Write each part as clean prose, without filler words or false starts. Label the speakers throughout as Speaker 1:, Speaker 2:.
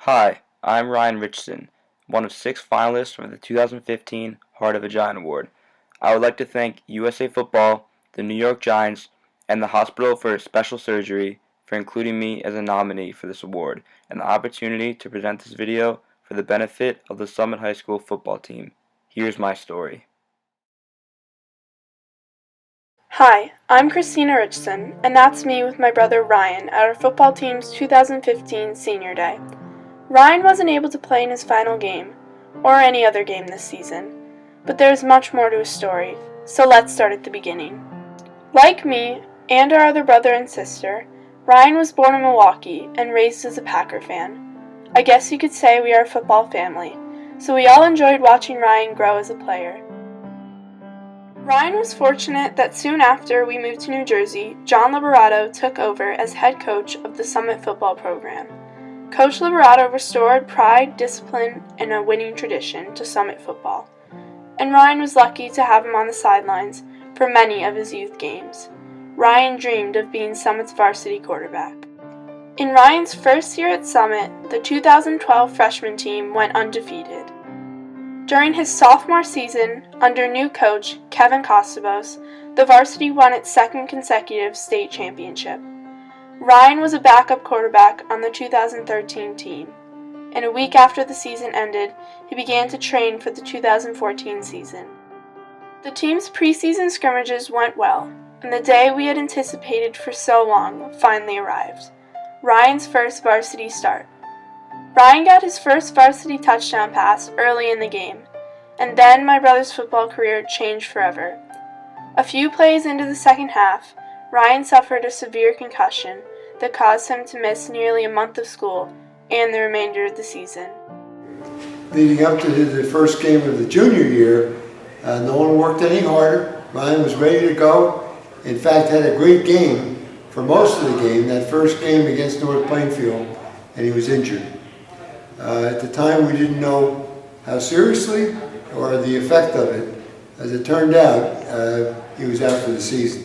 Speaker 1: Hi, I'm Ryan Richson, one of 6 finalists for the 2015 Heart of a Giant Award. I would like to thank USA Football, the New York Giants, and the Hospital for Special Surgery for including me as a nominee for this award and the opportunity to present this video for the benefit of the Summit High School football team. Here's my story.
Speaker 2: Hi, I'm Christina Richson, and that's me with my brother Ryan at our football team's 2015 Senior Day. Ryan wasn't able to play in his final game, or any other game this season, but there is much more to his story, so let's start at the beginning. Like me, and our other brother and sister, Ryan was born in Milwaukee and raised as a Packer fan. I guess you could say we are a football family, so we all enjoyed watching Ryan grow as a player. Ryan was fortunate that soon after we moved to New Jersey, John Liberato took over as head coach of the Summit football program. Coach Liberato restored pride, discipline, and a winning tradition to Summit football, and Ryan was lucky to have him on the sidelines for many of his youth games. Ryan dreamed of being Summit's varsity quarterback. In Ryan's first year at Summit, the 2012 freshman team went undefeated. During his sophomore season, under new coach Kevin Costabos, the varsity won its second consecutive state championship. Ryan was a backup quarterback on the 2013 team, and a week after the season ended, he began to train for the 2014 season. The team's preseason scrimmages went well, and the day we had anticipated for so long finally arrived: Ryan's first varsity start. Ryan got his first varsity touchdown pass early in the game, and then my brother's football career changed forever. A few plays into the second half, Ryan suffered a severe concussion that caused him to miss nearly a month of school and the remainder of the season.
Speaker 3: Leading up to the first game of the junior year, no one worked any harder. Ryan was ready to go. In fact, had a great game for most of the game, that first game against North Plainfield, and he was injured. At the time, we didn't know how seriously or the effect of it. As it turned out, he was out for the season.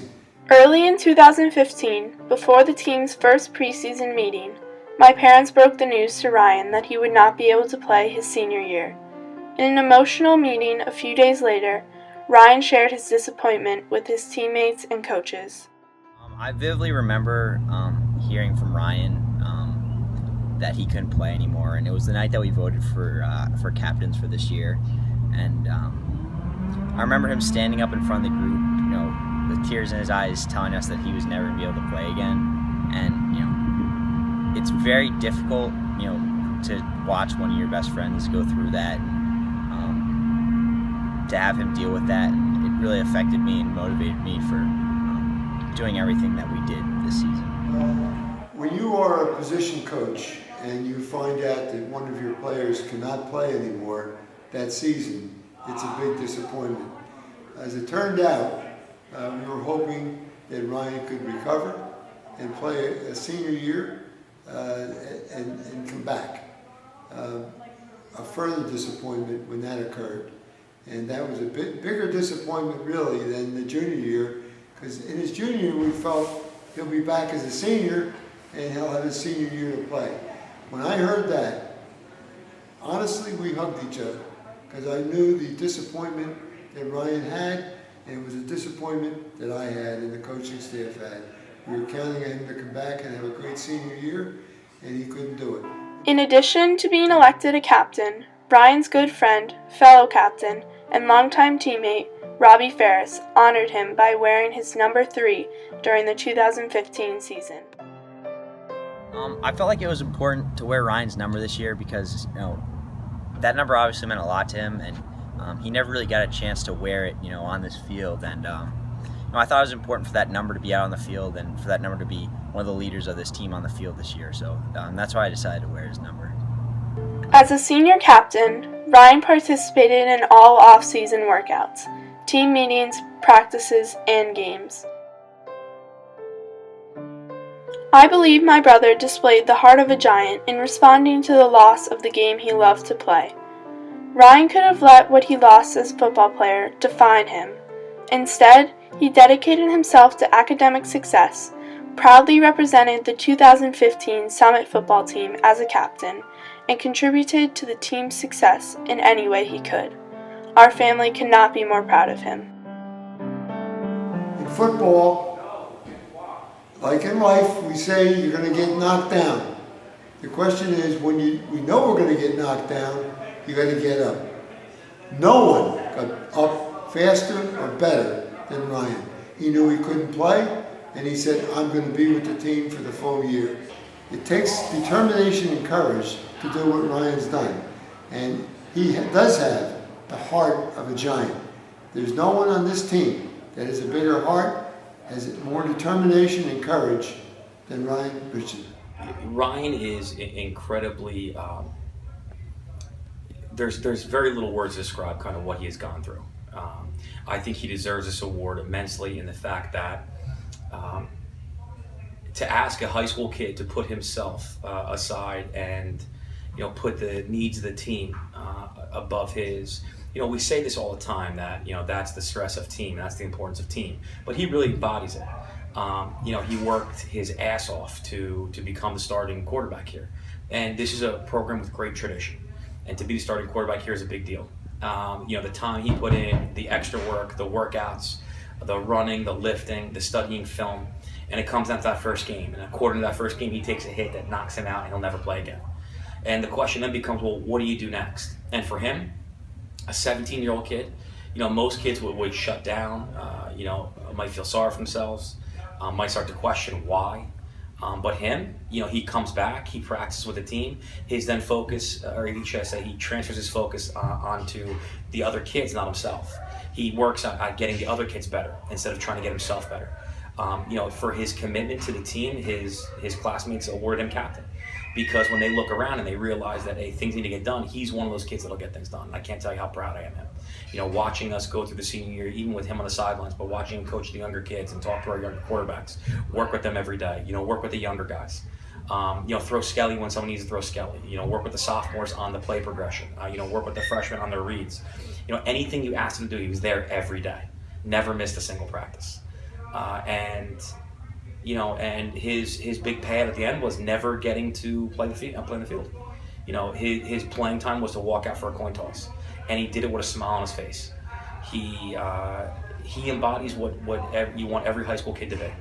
Speaker 2: Early in 2015, before the team's first preseason meeting, my parents broke the news to Ryan that he would not be able to play his senior year. In an emotional meeting a few days later, Ryan shared his disappointment with his teammates and coaches.
Speaker 4: I vividly remember hearing from Ryan that he couldn't play anymore, and it was the night that we voted for captains for this year. And I remember him standing up in front of the group, with tears in his eyes, telling us that he was never going to be able to play again. And it's very difficult, to watch one of your best friends go through that, and to have him deal with that. And it really affected me and motivated me for doing everything that we did this season.
Speaker 3: When you are a position coach and you find out that one of your players cannot play anymore that season, it's a big disappointment. As it turned out, we were hoping that Ryan could recover and play a senior year and come back. A further disappointment when that occurred. And that was a bit bigger disappointment really than the junior year, because in his junior year we felt he'll be back as a senior and he'll have his senior year to play. When I heard that, honestly, we hugged each other, because I knew the disappointment that Ryan had, and it was a disappointment that I had and the coaching staff had. We were counting on him to come back and have a great senior year, and he couldn't do it.
Speaker 2: In addition to being elected a captain, Ryan's good friend, fellow captain, and longtime teammate, Robbie Ferris, honored him by wearing his number 3 during the 2015 season.
Speaker 4: I felt like it was important to wear Ryan's number this year because, that number obviously meant a lot to him, and he never really got a chance to wear it, on this field. And I thought it was important for that number to be out on the field and for that number to be one of the leaders of this team on the field this year. So that's why I decided to wear his number.
Speaker 2: As a senior captain, Ryan participated in all off-season workouts, team meetings, practices, and games. I believe my brother displayed the heart of a giant in responding to the loss of the game he loved to play. Ryan could have let what he lost as a football player define him. Instead, he dedicated himself to academic success, proudly represented the 2015 Summit football team as a captain, and contributed to the team's success in any way he could. Our family could not be more proud of him.
Speaker 3: In football, like in life, we say you're going to get knocked down. The question is, when we know we're going to get knocked down, you got to get up. No one got up faster or better than Ryan. He knew he couldn't play, and he said, I'm going to be with the team for the full year. It takes determination and courage to do what Ryan's done. And he does have the heart of a giant. There's no one on this team that has a bigger heart, has more determination and courage than Ryan Richson.
Speaker 5: Ryan is incredibly, there's very little words to describe kind of what he has gone through. I think he deserves this award immensely in the fact that to ask a high school kid to put himself aside and put the needs of the team above his. We say this all the time that that's the stress of team, that's the importance of team, but he really embodies it. He worked his ass off to become the starting quarterback here, and this is a program with great tradition, and to be the starting quarterback here is a big deal. The time he put in, the extra work, the workouts, the running, the lifting, the studying film, and it comes down to that first game. And according to that first game, he takes a hit that knocks him out and he'll never play again. And the question then becomes, well, what do you do next? And for him, a 17-year-old kid, most kids would shut down, might feel sorry for themselves, might start to question why. But him, he comes back, he practices with the team. His then focus, or should I say, he transfers his focus onto the other kids, not himself. He works on getting the other kids better instead of trying to get himself better. For his commitment to the team, his classmates awarded him captain. Because when they look around and they realize that, hey, things need to get done, he's one of those kids that'll get things done. I can't tell you how proud I am of him. Watching us go through the senior year, even with him on the sidelines, but watching him coach the younger kids and talk to our younger quarterbacks, work with them every day, work with the younger guys. Throw Skelly when someone needs to throw Skelly. Work with the sophomores on the play progression. Work with the freshmen on their reads. Anything you asked him to do, he was there every day. Never missed a single practice. And his big pad at the end was never getting to play in the field. His playing time was to walk out for a coin toss, and he did it with a smile on his face. He embodies what you want every high school kid to be.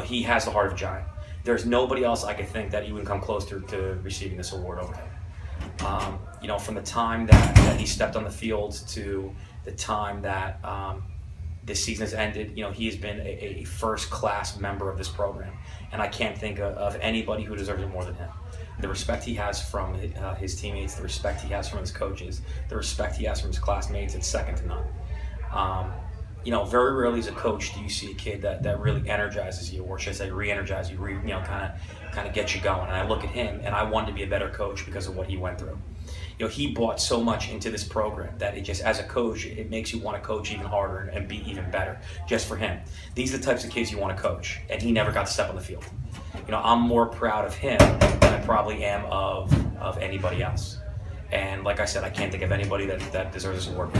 Speaker 5: He has the heart of a giant. There's nobody else I could think that even come close to receiving this award over him. From the time that he stepped on the field to the time that this season has ended, he has been a first-class member of this program, and I can't think of anybody who deserves it more than him. The respect he has from his teammates, the respect he has from his coaches, the respect he has from his classmates, it's second to none. Very rarely as a coach do you see a kid that really energizes you, or should I say re-energize you, kind of get you going. And I look at him, and I wanted to be a better coach because of what he went through. He brought so much into this program that it just, as a coach, it makes you want to coach even harder and be even better, just for him. These are the types of kids you want to coach, and he never got to step on the field. I'm more proud of him than I probably am of anybody else. And like I said, I can't think of anybody that deserves this award.